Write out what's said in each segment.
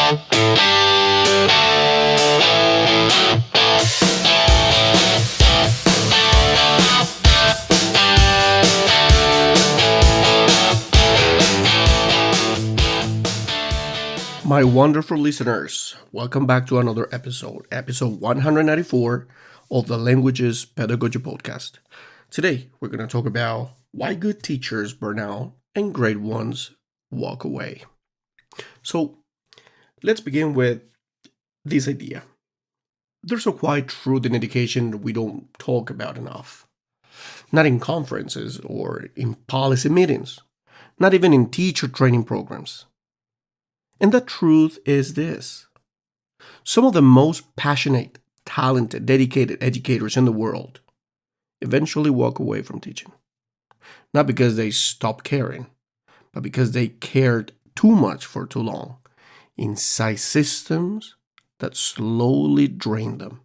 My wonderful listeners, welcome back to another episode 194 of the Languages Pedagogy Podcast. Today, we're going to talk about why good teachers burn out and great ones walk away. So, let's begin with this idea. There's a quiet truth in education that we don't talk about enough. Not in conferences or in policy meetings, not even in teacher training programs. And the truth is this. Some of the most passionate, talented, dedicated educators in the world eventually walk away from teaching. Not because they stopped caring, but because they cared too much for too long inside systems that slowly drain them.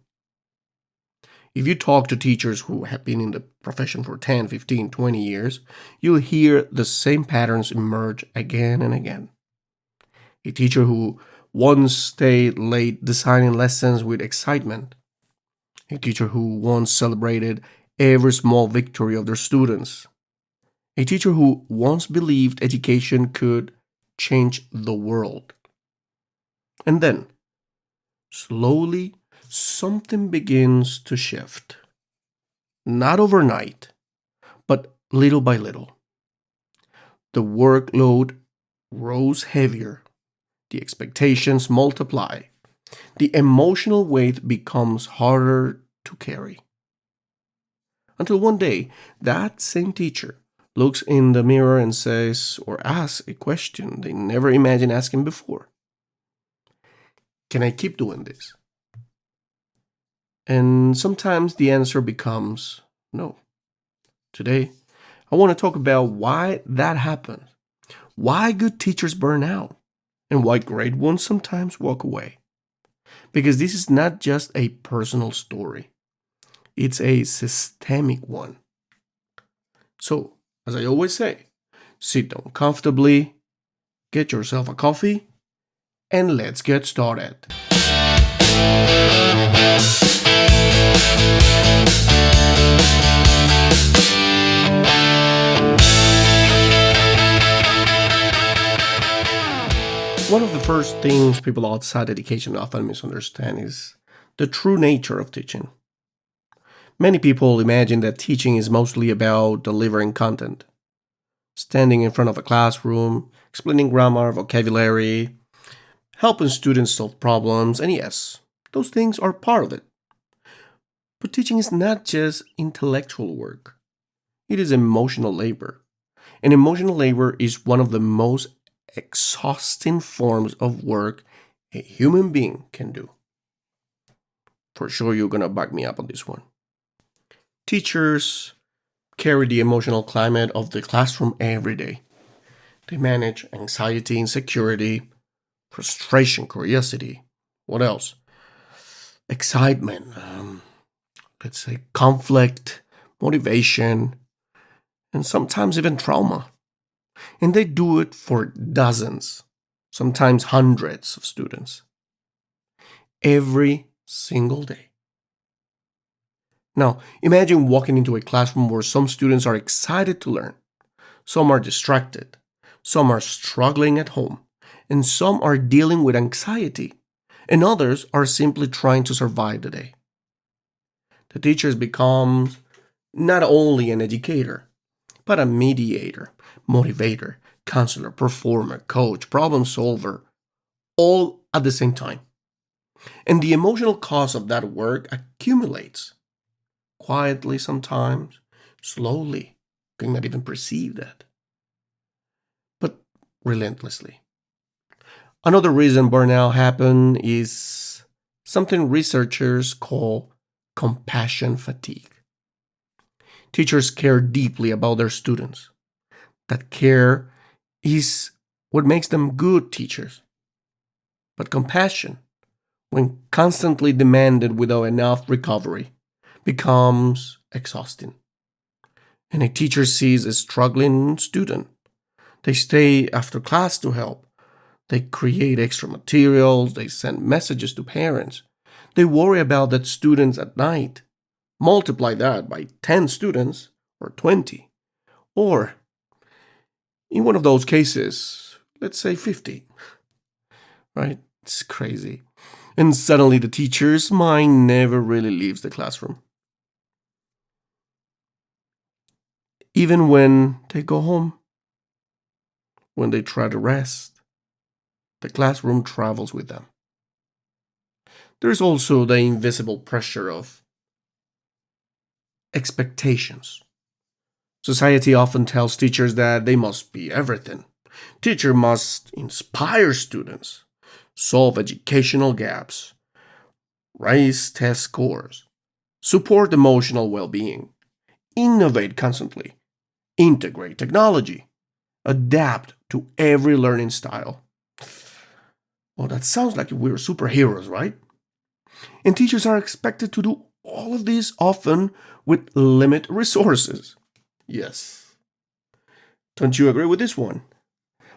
If you talk to teachers who have been in the profession for 10, 15, 20 years, you'll hear the same patterns emerge again and again. A teacher who once stayed late designing lessons with excitement. A teacher who once celebrated every small victory of their students. A teacher who once believed education could change the world. And then, slowly, something begins to shift. Not overnight, but little by little. The workload rose heavier. The expectations multiply. The emotional weight becomes harder to carry. Until one day, that same teacher looks in the mirror and says or asks a question they never imagined asking before. Can I keep doing this? And sometimes the answer becomes no. Today, I want to talk about why that happens. Why good teachers burn out. And why great ones sometimes walk away. Because this is not just a personal story. It's a systemic one. So, as I always say, sit down comfortably, get yourself a coffee, and let's get started. One of the first things people outside education often misunderstand is the true nature of teaching. Many people imagine that teaching is mostly about delivering content, standing in front of a classroom, explaining grammar, vocabulary, helping students solve problems, and yes, those things are part of it. But teaching is not just intellectual work. It is emotional labor. And emotional labor is one of the most exhausting forms of work a human being can do. For sure, you're going to back me up on this one. Teachers carry the emotional climate of the classroom every day. They manage anxiety, insecurity, frustration, curiosity. What else? Excitement, let's say conflict, motivation, and sometimes even trauma. And they do it for dozens, sometimes hundreds of students. Every single day. Now, imagine walking into a classroom where some students are excited to learn, some are distracted, some are struggling at home, and some are dealing with anxiety, and others are simply trying to survive the day. The teacher becomes not only an educator, but a mediator, motivator, counselor, performer, coach, problem solver, all at the same time. And the emotional cost of that work accumulates. Quietly sometimes, slowly, you cannot even perceive that. But relentlessly. Another reason burnout happens is something researchers call compassion fatigue. Teachers care deeply about their students. That care is what makes them good teachers. But compassion, when constantly demanded without enough recovery, becomes exhausting. And a teacher sees a struggling student. They stay after class to help. They create extra materials, they send messages to parents. They worry about that students at night. Multiply that by 10 students or 20. Or, in one of those cases, let's say 50, right? It's crazy. And suddenly the teacher's mind never really leaves the classroom. Even when they go home, when they try to rest, the classroom travels with them. There's also the invisible pressure of expectations. Society often tells teachers that they must be everything. Teacher must inspire students, solve educational gaps, raise test scores, support emotional well-being, innovate constantly, integrate technology, adapt to every learning style. Well, that sounds like we're superheroes, right? And teachers are expected to do all of this often with limited resources. Yes. Don't you agree with this one?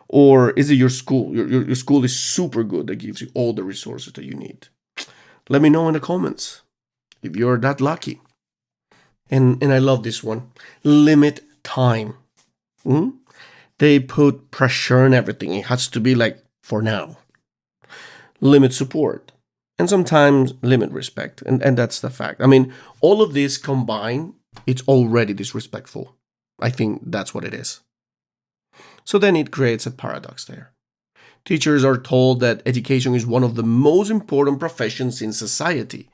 Or is it your school? Your school is super good that gives you all the resources that you need. Let me know in the comments if you're that lucky. And I love this one. Limit time. Hmm? They put pressure on everything. It has to be like for now. Limit support. And sometimes limit respect. And that's the fact. I mean, all of this combined, it's already disrespectful. I think that's what it is. So then it creates a paradox there. Teachers are told that education is one of the most important professions in society,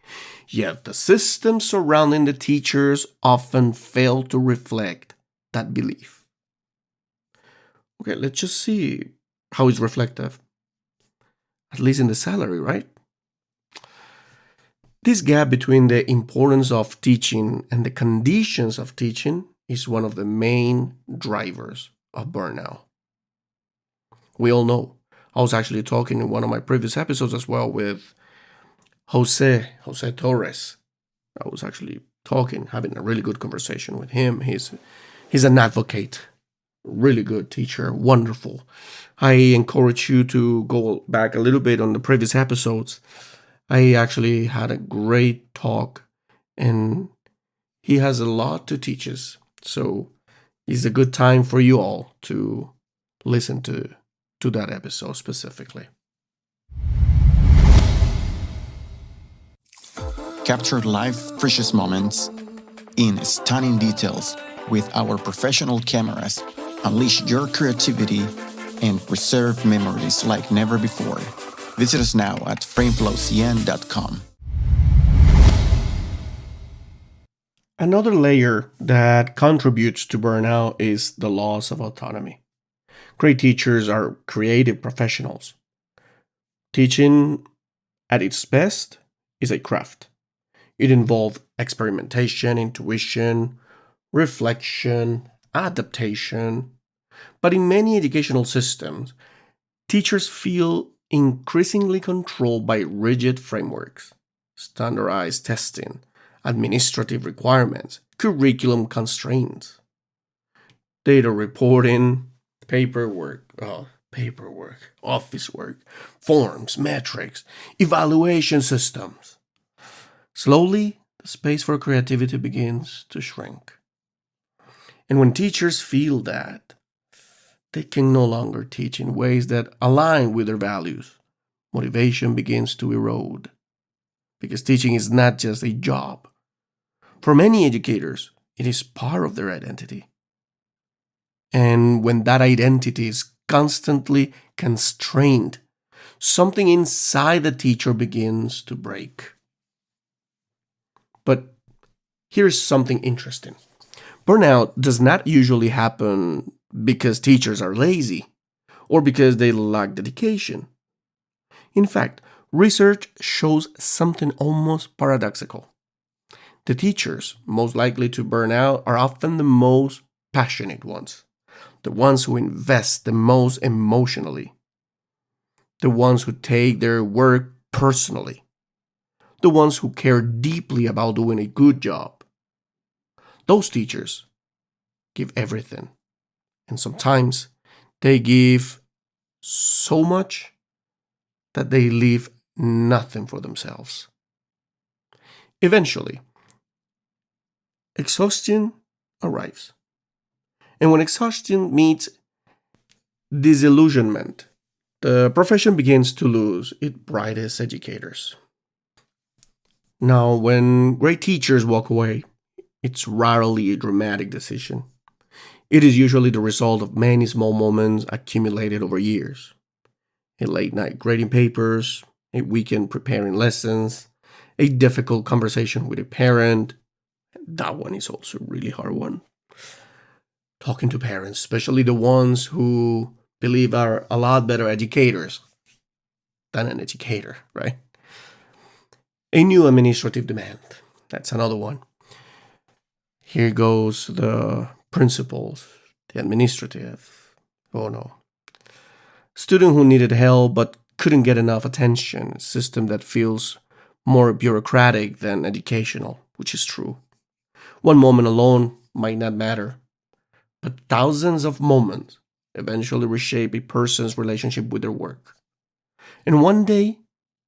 yet the systems surrounding the teachers often fail to reflect that belief. Okay, let's just see how it's reflected, at least in the salary, right? This gap between the importance of teaching and the conditions of teaching is one of the main drivers of burnout. We all know. I was actually talking in one of my previous episodes as well with Jose Torres. I was actually talking, having a really good conversation with him. He's an advocate, really good teacher, wonderful. I encourage you to go back a little bit on the previous episodes. I actually had a great talk, and he has a lot to teach us. So it's a good time for you all to listen to that episode specifically. Capture life precious moments in stunning details with our professional cameras. Unleash your creativity and preserve memories like never before. Visit us now at frameflowcn.com. Another layer that contributes to burnout is the loss of autonomy. Great teachers are creative professionals. Teaching at its best is a craft. It involves experimentation, intuition, reflection, adaptation. But in many educational systems, teachers feel increasingly controlled by rigid frameworks, standardized testing, administrative requirements, curriculum constraints, data reporting, paperwork, office work, forms, metrics, evaluation systems. Slowly, the space for creativity begins to shrink. And when teachers feel that, they can no longer teach in ways that align with their values. Motivation begins to erode. Because teaching is not just a job. For many educators, it is part of their identity. And when that identity is constantly constrained, something inside the teacher begins to break. But here's something interesting. Burnout does not usually happen because teachers are lazy or because they lack dedication. In fact, research shows something almost paradoxical. The teachers most likely to burn out are often the most passionate ones, the ones who invest the most emotionally, the ones who take their work personally, the ones who care deeply about doing a good job. Those teachers give everything, and sometimes they give so much that they leave nothing for themselves. Eventually, exhaustion arrives. And when exhaustion meets disillusionment, the profession begins to lose its brightest educators. Now, when great teachers walk away, it's rarely a dramatic decision. It is usually the result of many small moments accumulated over years. A late night grading papers, a weekend preparing lessons, a difficult conversation with a parent. That one is also a really hard one. Talking to parents, especially the ones who believe are a lot better educators than an educator, right? A new administrative demand. That's another one. Here goes the principals, the administrative. Oh no. Student who needed help but couldn't get enough attention. A system that feels more bureaucratic than educational, which is true. One moment alone might not matter, but thousands of moments eventually reshape a person's relationship with their work. And one day,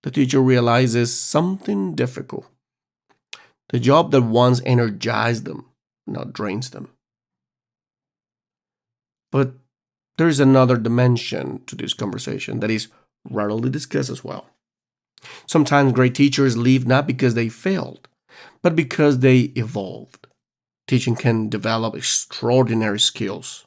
the teacher realizes something difficult. The job that once energized them now drains them. But there is another dimension to this conversation that is rarely discussed as well. Sometimes great teachers leave not because they failed, but because they evolved. Teaching can develop extraordinary skills: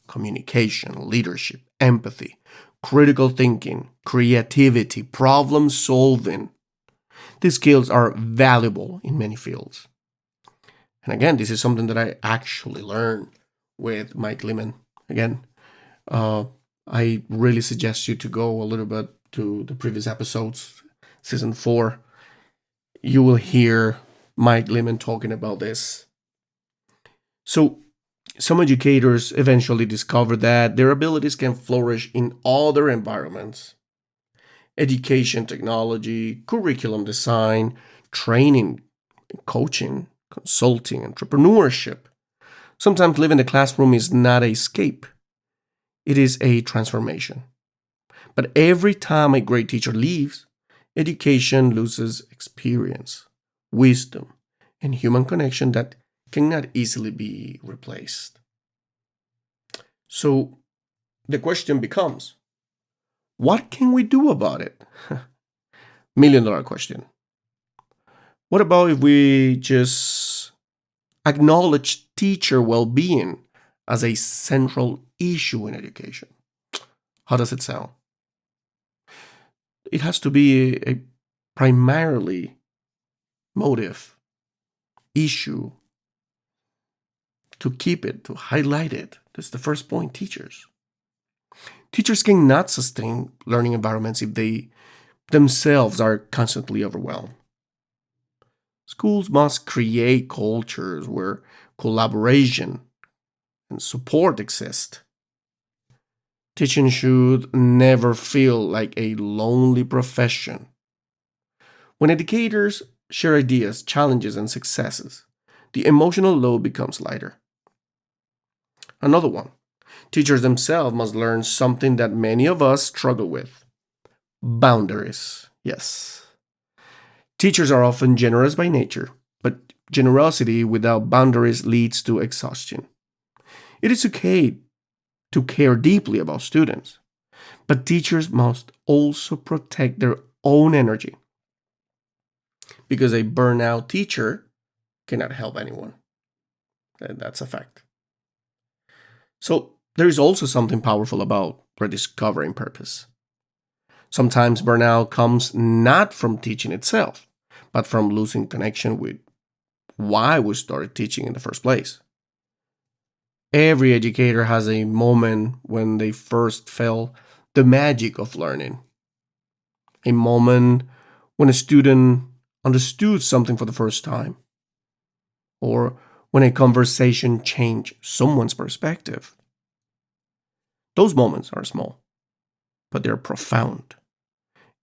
communication, leadership, empathy, critical thinking, creativity, problem solving. These skills are valuable in many fields. And again, this is something that I actually learned with Mike Lehman. Again, I really suggest you to go a little bit to the previous episodes, season 4. You will hear Mike Lehman talking about this. So, some educators eventually discover that their abilities can flourish in other environments: education, technology, curriculum design, training, coaching, consulting, entrepreneurship. Sometimes leaving the classroom is not an escape, it is a transformation. But every time a great teacher leaves, education loses experience, wisdom, and human connection that cannot easily be replaced. So the question becomes, what can we do about it? $1 million question. What about if we just acknowledge teacher well-being as a central issue in education? How does it sound? It has to be a primarily motive, issue, to keep it, to highlight it. That's the first point: teachers. Teachers cannot sustain learning environments if they themselves are constantly overwhelmed. Schools must create cultures where collaboration and support exist. Teaching should never feel like a lonely profession. When educators share ideas, challenges, and successes, the emotional load becomes lighter. Another one: teachers themselves must learn something that many of us struggle with: boundaries. Yes. Teachers are often generous by nature, but generosity without boundaries leads to exhaustion. It is okay to care deeply about students, but teachers must also protect their own energy, because a burnout teacher cannot help anyone. And that's a fact. So there is also something powerful about rediscovering purpose. Sometimes burnout comes not from teaching itself, but from losing connection with why we started teaching in the first place. Every educator has a moment when they first felt the magic of learning. A moment when a student understood something for the first time, or when a conversation changed someone's perspective. Those moments are small, but they're profound.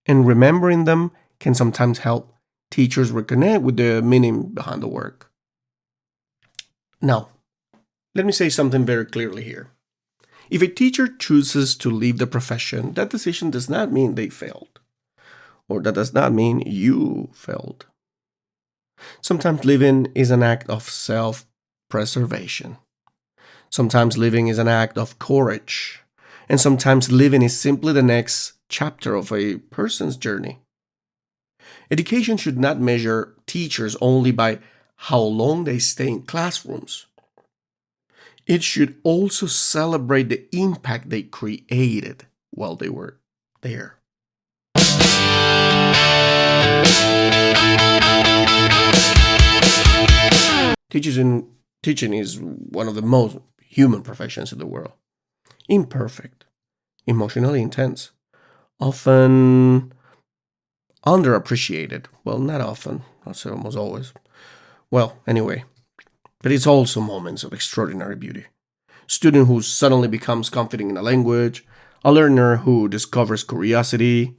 And remembering them can sometimes help teachers reconnect with the meaning behind the work. Now, let me say something very clearly here. If a teacher chooses to leave the profession, that decision does not mean they failed, or that does not mean you failed. Sometimes living is an act of self preservation. Sometimes living is an act of courage. And sometimes living is simply the next chapter of a person's journey. Education should not measure teachers only by how long they stay in classrooms. It should also celebrate the impact they created while they were there. Teaching is one of the most human professions in the world. Imperfect, emotionally intense, often underappreciated. Well, not often, I'll say almost always. Well, anyway, but it's also moments of extraordinary beauty. Student who suddenly becomes confident in a language, a learner who discovers curiosity,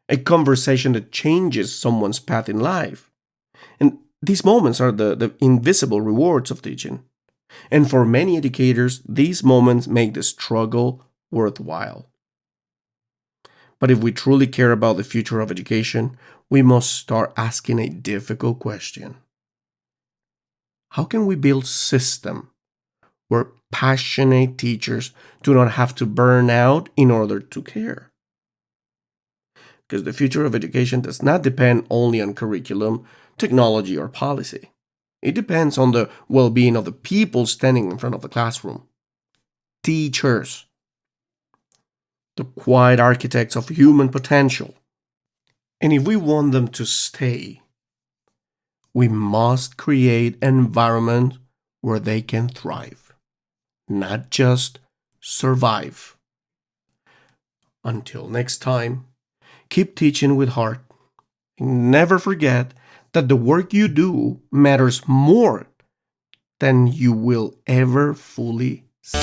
a conversation that changes someone's path in life. And these moments are the invisible rewards of teaching. And for many educators, these moments make the struggle worthwhile. But if we truly care about the future of education, we must start asking a difficult question. How can we build a system where passionate teachers do not have to burn out in order to care? Because the future of education does not depend only on curriculum, technology, or policy. It depends on the well-being of the people standing in front of the classroom. Teachers, the quiet architects of human potential. And if we want them to stay, we must create an environment where they can thrive, not just survive. Until next time, keep teaching with heart. And never forget that the work you do matters more than you will ever fully see.